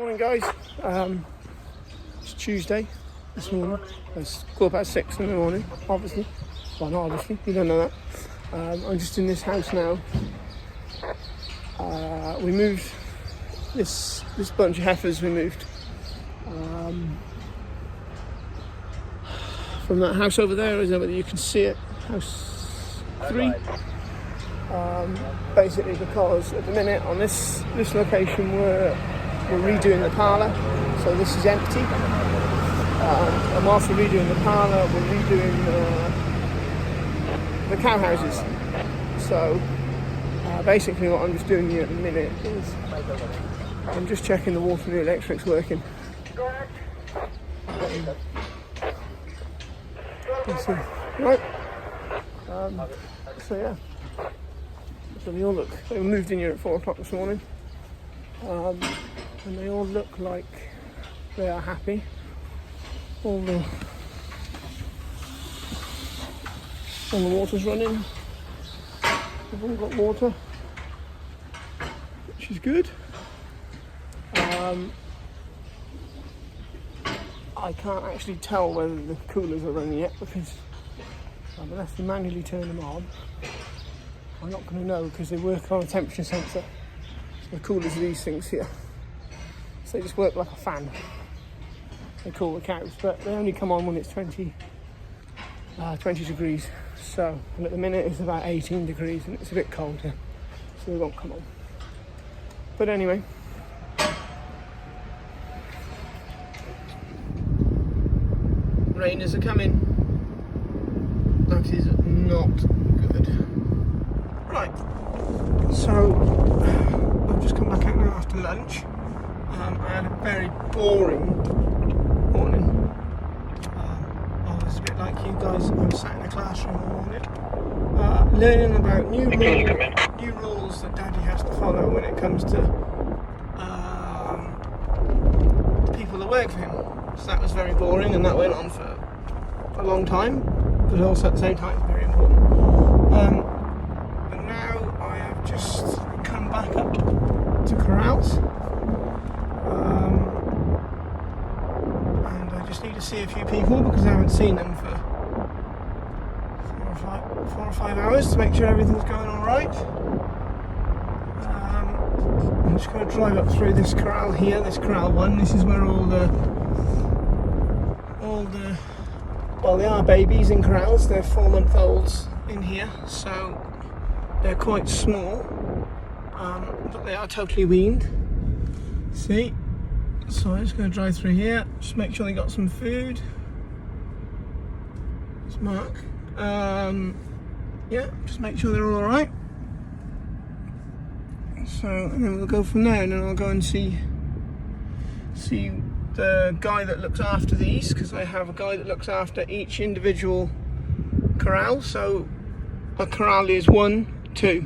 Morning guys, it's Tuesday this morning. It's 6:15 in the morning, obviously. Well, not obviously, you don't know that. I'm just in this house now. We moved this bunch of heifers, we moved from that house over there. I don't know whether you can see it, house 3. Basically because at the minute on this location we're redoing the parlour, so this is empty. And whilst we're redoing the parlour, we're redoing the cow houses. So basically what I'm just doing here at the minute is I'm just checking the water and the electric's working. Right. So yeah. So they all look, they were moved in here at 4 o'clock this morning. And they all look like they are happy. All the water's running. They've all got water, which is good. I can't actually tell whether the coolers are running yet because unless they manually turn them on, I'm not going to know because they work on a temperature sensor. So the coolers are these things here. So they just work like a fan. They cool the cows, but they only come on when it's 20 degrees. So, and at the minute it's about 18 degrees and it's a bit cold here, so they won't come on. But anyway, rainers are coming. That is not good. Right, so I've just come back out now after lunch. I had a very boring morning. I was a bit like you guys. I was sat in the classroom all morning, learning about new rules that Daddy has to follow when it comes to the people that work for him. So that was very boring, and that went on for a long time, but also at the same time very important. But now I have just come back up to corrals. And I just need to see a few people because I haven't seen them for 4 or 5 hours to make sure everything's going all right. I'm just going to drive up through this corral here, this corral 1. This is where well, they are babies in corrals. They're 4-month-olds in here, so they're quite small, but they are totally weaned. See? So I'm just going to drive through here, just make sure they got some food. It's Mark. Yeah, just make sure they're all alright. So, and then we'll go from there, and then I'll go and see the guy that looks after these, because I have a guy that looks after each individual corral. So a corral is 1, 2.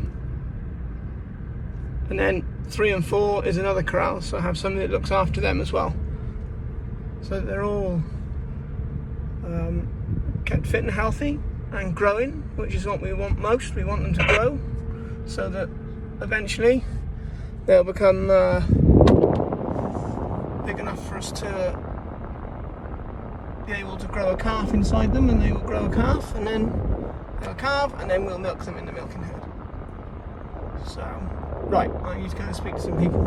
And then 3 and 4 is another corral, so I have somebody that looks after them as well. So they're all kept fit and healthy and growing, which is what we want most. We want them to grow so that eventually they'll become big enough for us to be able to grow a calf inside them, and they will grow a calf, and then they'll calve, and then we'll milk them in the milking herd. So, right, I need to go and speak to some people.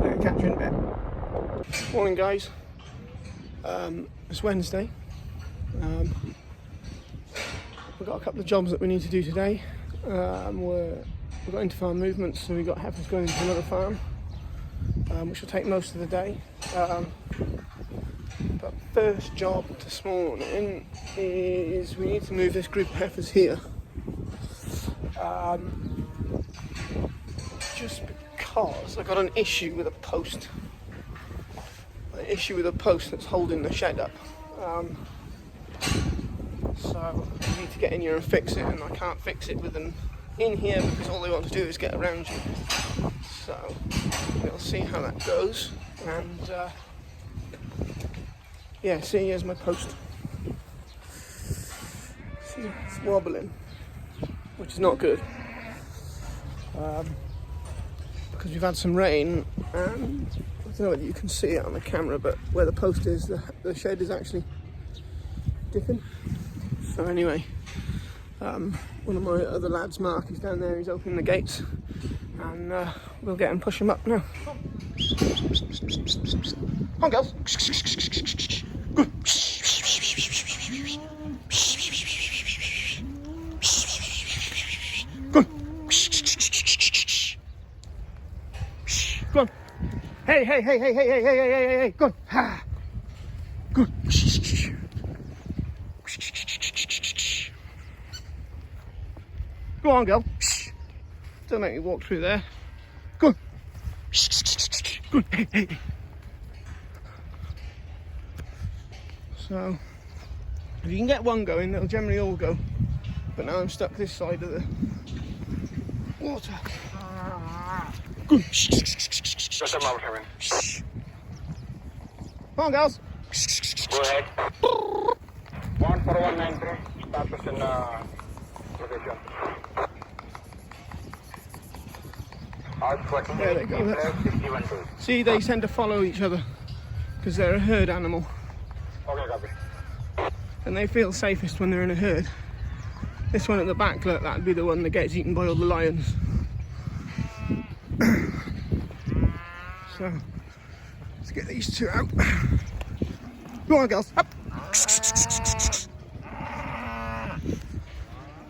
I'll catch you in a bit. Morning guys. It's Wednesday. We've got a couple of jobs that we need to do today. We've got into farm movements, so we've got heifers going into another farm, which will take most of the day. But first job this morning is we need to move this group of heifers here. Just because I got an issue with a post. An issue with a post that's holding the shed up. So I need to get in here and fix it, and I can't fix it with them in here because all they want to do is get around you. So we'll see how that goes. And yeah, see, here's my post. See, it's wobbling, which is not good. because we've had some rain, and I don't know whether you can see it on the camera, but where the post is, the shed is actually dipping. So anyway, one of my other lads, Mark, is down there, he's opening the gates, and we'll get him, push him up now. Come on, girls. Good. Good. Go on. Hey, hey, hey, hey, hey, hey, hey, hey, hey, hey, go on. Ha. Good. Go on, girl. Don't make me walk through there. Good. Good. Hey, hey, hey. So, if you can get one going, they'll generally all go. But now I'm stuck this side of the water. Good. Just a moment, Herman. Come on, girls. Go ahead. 14193. Status in location. There they go. See, they tend to follow each other because they're a herd animal. Okay, copy. And they feel safest when they're in a herd. This one at the back, look, that'd be the one that gets eaten by all the lions. So, let's get these two out. Go on, girls, up.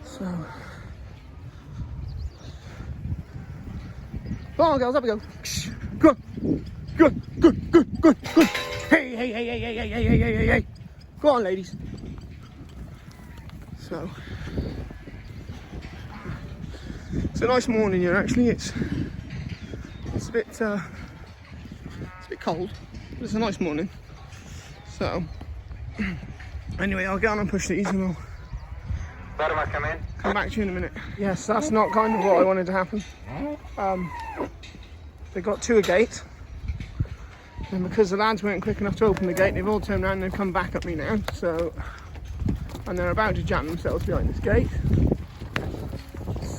So, go on, girls, up we go. Good, good, good, good, good, good. Hey, hey, hey, hey, hey, hey, hey, hey, hey, hey. Go on, ladies. So, it's a nice morning here. Actually, it's a bit cold, but it's a nice morning. So, anyway, I'll get on and push these, and I'll come back to you in a minute. Yes, that's not kind of what I wanted to happen. They got to a gate, and because the lads weren't quick enough to open the gate, they've all turned around and they've come back at me now. So, and they're about to jam themselves behind this gate.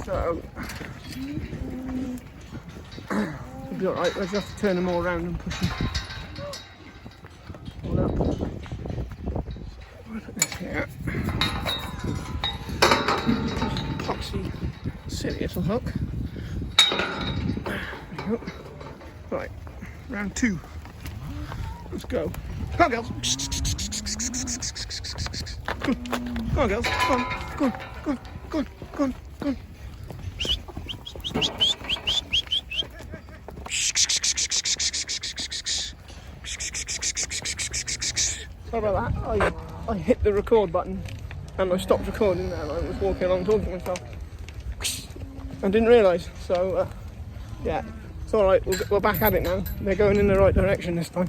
So, it'll be alright. We'll just have to turn them all around and push them all up. I'll put this here. Epoxy, silly little hook. There we go. Right, round 2. Let's go. Come on, girls. Good. Come on, girls. Come on. Go on. Go on. Go on. Go on. Go on. Sorry about that. I hit the record button and I stopped recording there. I was walking along talking to myself and didn't realise. So, yeah, it's all right. We're back at it now. They're going in the right direction this time.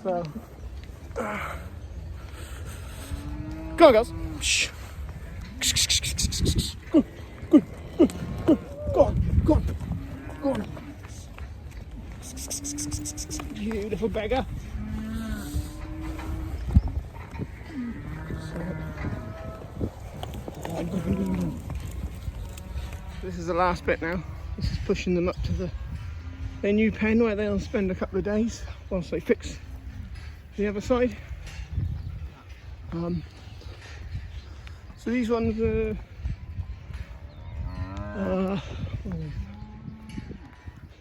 So, go on, girls. Good, good, good, good. Go on, go on, go on. You little beggar. This is the last bit now. This is pushing them up to their new pen where they'll spend a couple of days whilst they fix the other side. So these ones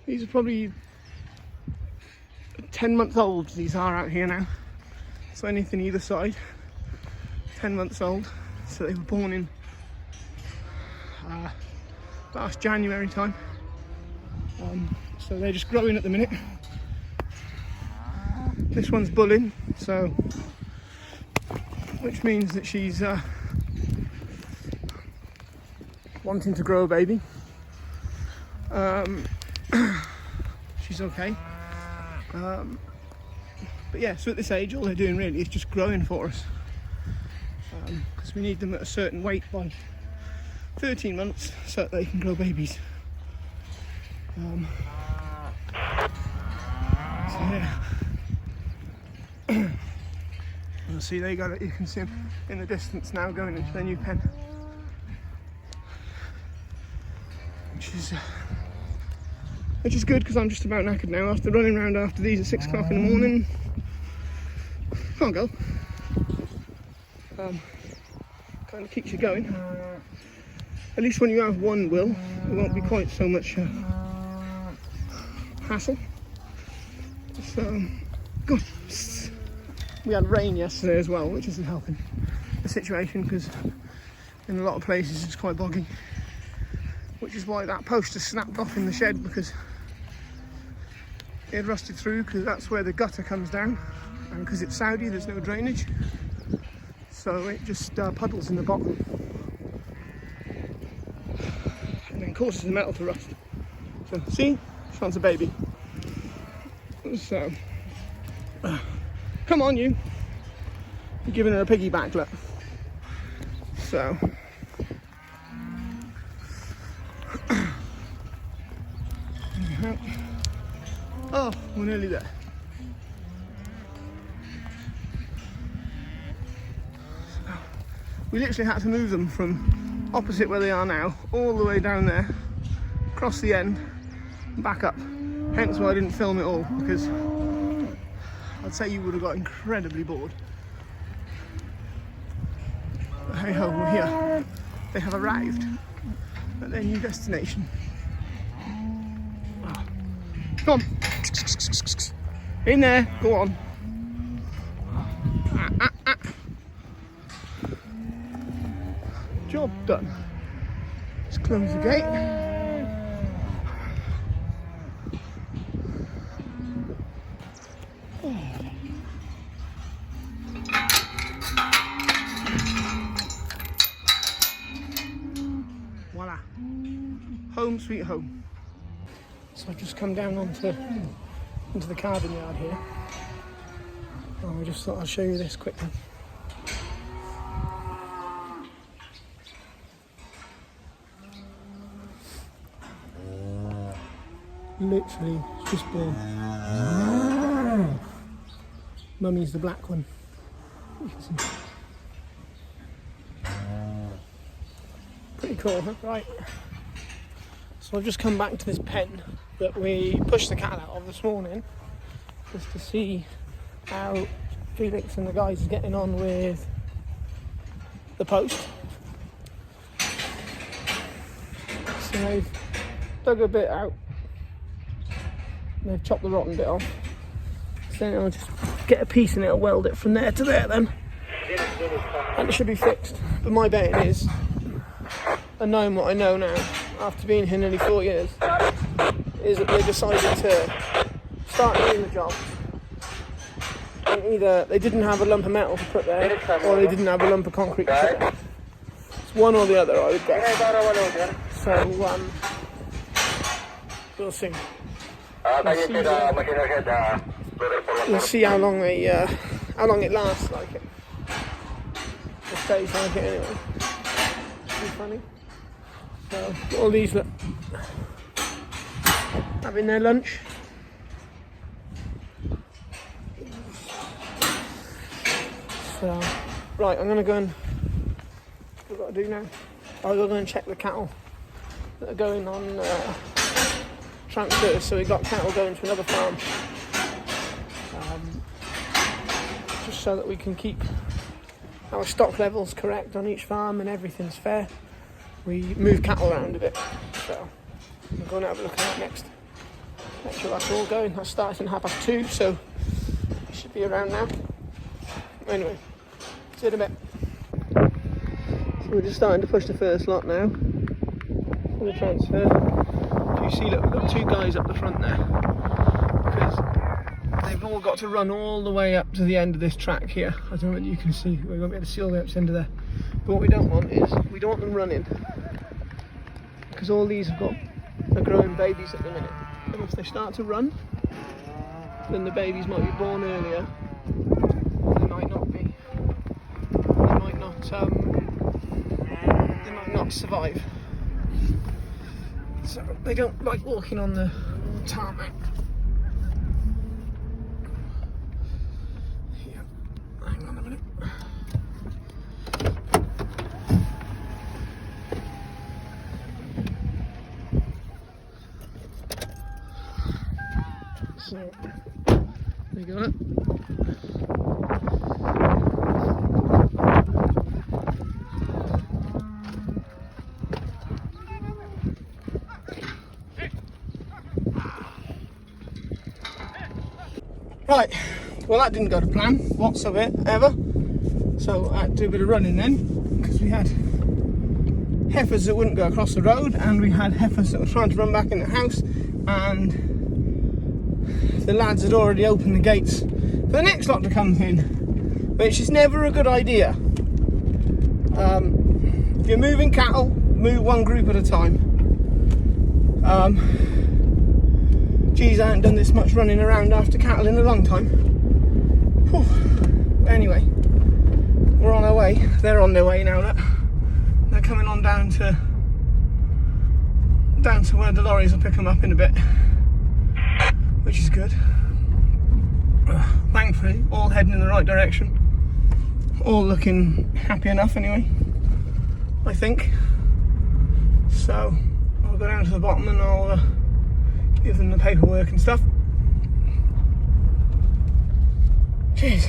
these are probably 10 months old. These are out here now. So anything either side, 10 months old. So they were born in last January time. So they're just growing at the minute. This one's bulling, so which means that she's wanting to grow a baby. She's okay. But yeah, so at this age all they're doing really is just growing for us, because we need them at a certain weight by 13 months so that they can grow babies. So yeah. You'll see they got it, you can see them in the distance now going into their new pen, which is which is good because I'm just about knackered now after running around after these at 6 o'clock in the morning. Can't go. Kind of keeps you going. At least when you have one wheel, it won't be quite so much hassle. So, God, we had rain yesterday as well, which isn't helping the situation because in a lot of places it's quite boggy. Which is why that post has snapped off in the shed, because it had rusted through, because that's where the gutter comes down, and because it's Saudi there's no drainage, so it just puddles in the bottom and then causes the metal to rust. So see, she wants a baby. So come on, you're giving her a piggyback, look. So oh, we're nearly there. So, we literally had to move them from opposite where they are now, all the way down there, across the end, and back up. Hence why I didn't film it all, because I'd say you would have got incredibly bored. But hey ho, we're here. They have arrived at their new destination. Come on. In there, go on. Job done. Let's close the gate. Voila. Home sweet home. So I've just come down into the carbon yard here. Oh, I just thought I'd show you this quickly. Literally, it's just born. Mummy's the black one. You can see. Pretty cool, huh? Right. So I've just come back to this pen that we pushed the cat out of this morning, just to see how Felix and the guys are getting on with the post. So they've dug a bit out, and they've chopped the rotten bit off. So then I'll just get a piece and it'll weld it from there to there then, and it should be fixed. But my betting is, and knowing what I know now, after being here nearly 4 years, is that they decided to start doing the job, and either they didn't have a lump of metal to put there, or they didn't have a lump of concrete to put there. It's one or the other, I would guess. So, we'll see. We'll see how long it lasts, like it. It stays like it anyway. It'll be funny. So, all these look having their lunch. So, right, I'm going to go and, what I've got to do now, I'll go and check the cattle that are going on transfers. So we've got cattle going to another farm, just so that we can keep our stock levels correct on each farm and everything's fair. We move cattle around a bit, so we're going to have a look at that next. Make sure that's all going. That's starting at 2:30, so it should be around now. Anyway, see you in a bit. So we're just starting to push the first lot now for the transfer. You see, look, we've got 2 guys up the front there, because they've all got to run all the way up to the end of this track here. I don't know whether you can see, we won't be able to see all the way up to the end of there. But what we don't want is, we don't want them running, because all these are growing babies at the minute. And if they start to run, then the babies might be born earlier. They might not be. They might not survive. So they don't like walking on the tarmac. Yeah. Hang on a minute. So, you got it. Right, well that didn't go to plan whatsoever. So I had to do a bit of running then, because we had heifers that wouldn't go across the road, and we had heifers that were trying to run back in the house, and the lads had already opened the gates for the next lot to come in, which is never a good idea. If you're moving cattle, move one group at a time. Geez, I haven't done this much running around after cattle in a long time. Whew. But anyway, we're on our way. They're on their way now. Look. They're coming on down to where the lorries will pick them up in a bit, which is good. Thankfully, all heading in the right direction. All looking happy enough anyway, I think. So I'll go down to the bottom and I'll give them the paperwork and stuff. Jeez.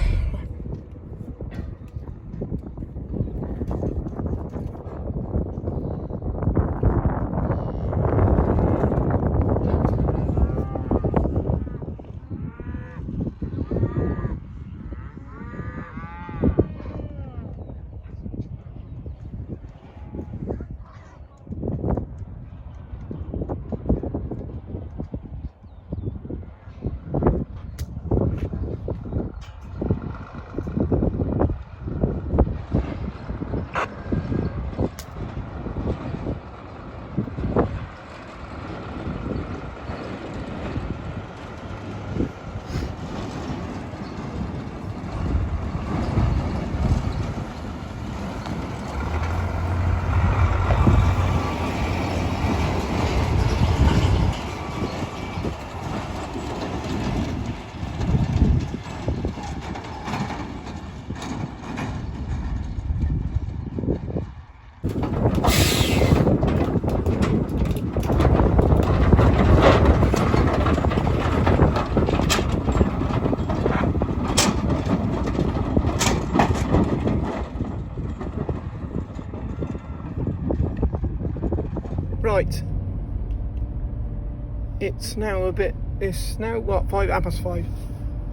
Right, it's now what, 5:05.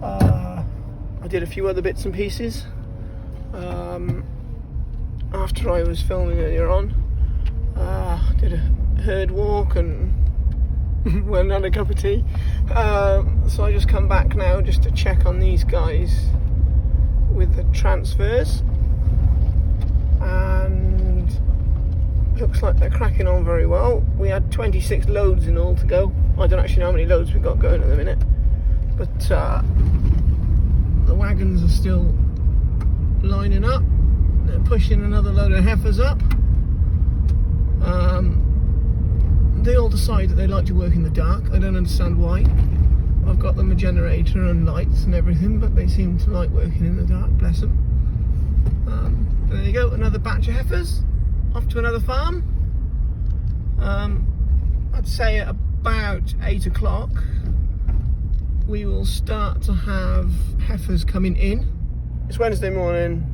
I did a few other bits and pieces after I was filming earlier on. Did a herd walk and went on a cup of tea. So I just come back now just to check on these guys with the transfers, and looks like they're cracking on very well. We had 26 loads in all to go. I don't actually know how many loads we've got going at the minute, but the wagons are still lining up. They're pushing another load of heifers up. They all decide that they like to work in the dark. I don't understand why. I've got them a generator and lights and everything, but they seem to like working in the dark, bless them. There you go, another batch of heifers off to another farm. I'd say at about 8 o'clock we will start to have heifers coming in. It's Wednesday morning,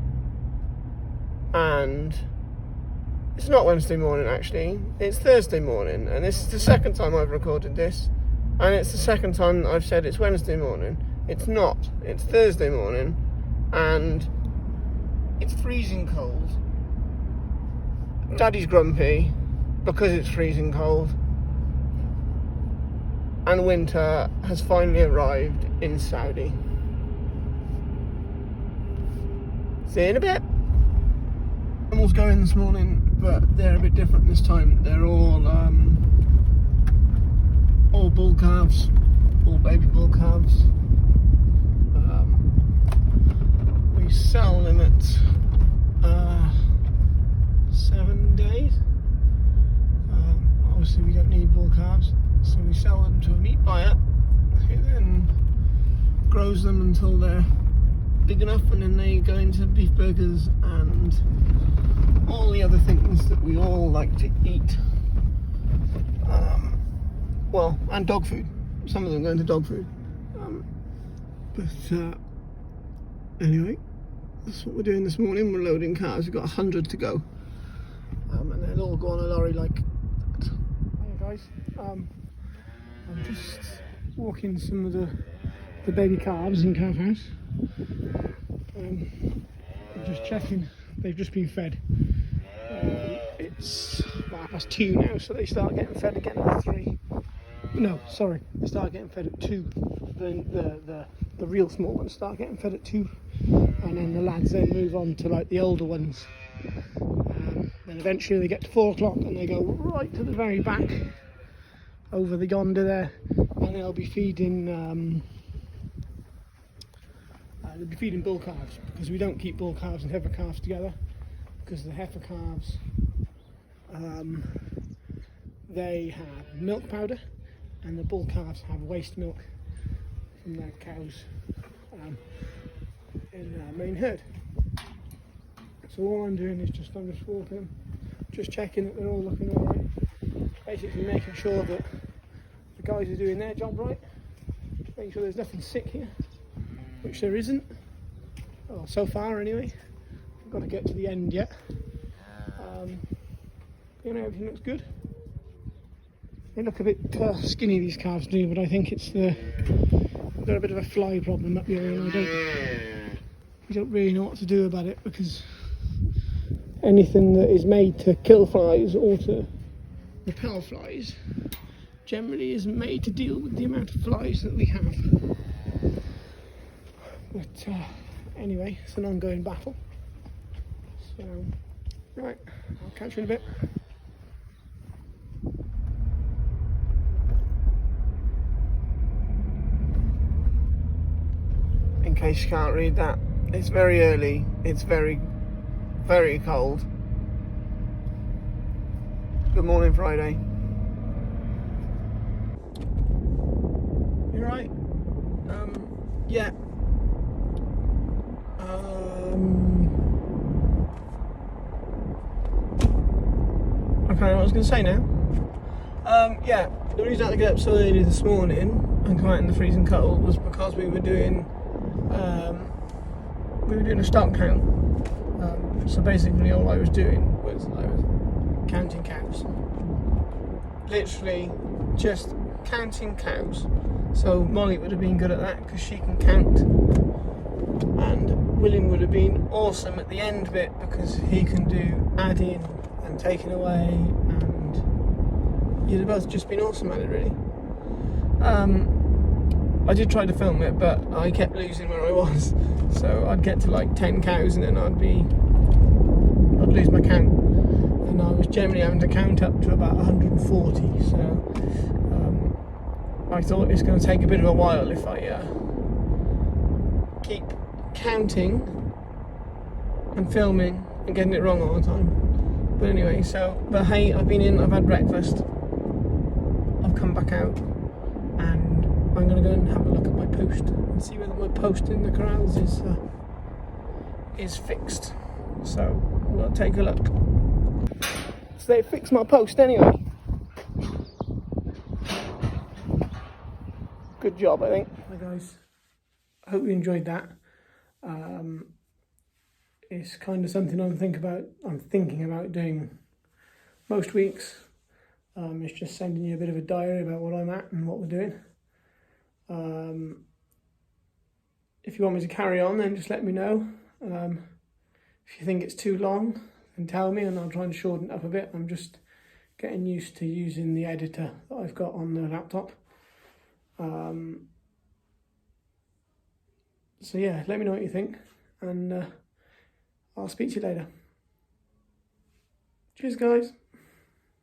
and it's not Wednesday morning actually, it's Thursday morning, and this is the second time I've recorded this, and it's the second time I've said it's Wednesday morning. It's not, it's Thursday morning, and it's freezing cold. Daddy's grumpy because it's freezing cold, and winter has finally arrived in Saudi. See you in a bit. Animals going this morning, but they're a bit different this time. They're all bull calves, all baby bull calves. We sell them at 7 days. Obviously we don't need bull calves, so we sell them to a meat buyer who then grows them until they're big enough, and then they go into beef burgers and all the other things that we all like to eat. Well, and dog food. Some of them go into dog food. But anyway, that's what we're doing this morning. We're loading cars. We've got 100 to go, and they'll all go on a lorry like that. Hey guys, I'm just walking some of the baby calves in calf house. I'm just checking. They've just been fed. It's about 2:30 now, so they start getting fed again at 3. No, sorry, they start getting fed at 2. The real small ones start getting fed at 2, and then the lads then move on to like the older ones. Then eventually they get to 4 o'clock and they go right to the very back, over the yonder there, and they'll be feeding. They'll be feeding bull calves, because we don't keep bull calves and heifer calves together, because the heifer calves they have milk powder, and the bull calves have waste milk from their cows in their main herd. So all I'm doing is I'm just walking them, just checking that they're all looking alright, basically making sure that the guys are doing their job right, making sure there's nothing sick here, which there isn't, well, so far anyway. I've got to get to the end yet. Everything looks good. They look a bit skinny, these calves do, but I think it's they've got a bit of a fly problem up here, and I don't really know what to do about it, because anything that is made to kill flies or to repel flies generally isn't made to deal with the amount of flies that we have. But anyway, it's an ongoing battle. So, right, I'll catch you in a bit. In case you can't read that, it's very early, it's very, very cold. Good morning, Friday. You right? Yeah. Okay, what I was going to say now. Yeah, the reason I had to get up so early this morning and come out in the freezing cold was because we were doing a stock count. So basically all I was doing was I was counting cows. Literally just counting cows. So Molly would have been good at that because she can count, and William would have been awesome at the end bit because he can do adding and taking away, and you'd have both just been awesome at it really. I did try to film it, but I kept losing where I was, so I'd get to like 10 cows and then I'd lose my count, and I was generally having to count up to about 140, so I thought it's going to take a bit of a while if I keep counting and filming and getting it wrong all the time. But anyway, but hey, I've been in, I've had breakfast, I've come back out, and I'm going to go and have a look at my post and see whether my post in the corrals is fixed. So we'll take a look. So they fixed my post anyway. Good job, I think. Hi guys, I hope you enjoyed that. It's kind of something I'm thinking about doing most weeks. It's just sending you a bit of a diary about what I'm at and what we're doing. If you want me to carry on, then just let me know. If you think it's too long, then tell me and I'll try and shorten it up a bit. I'm just getting used to using the editor that I've got on the laptop. So yeah, let me know what you think, and I'll speak to you later. Cheers guys.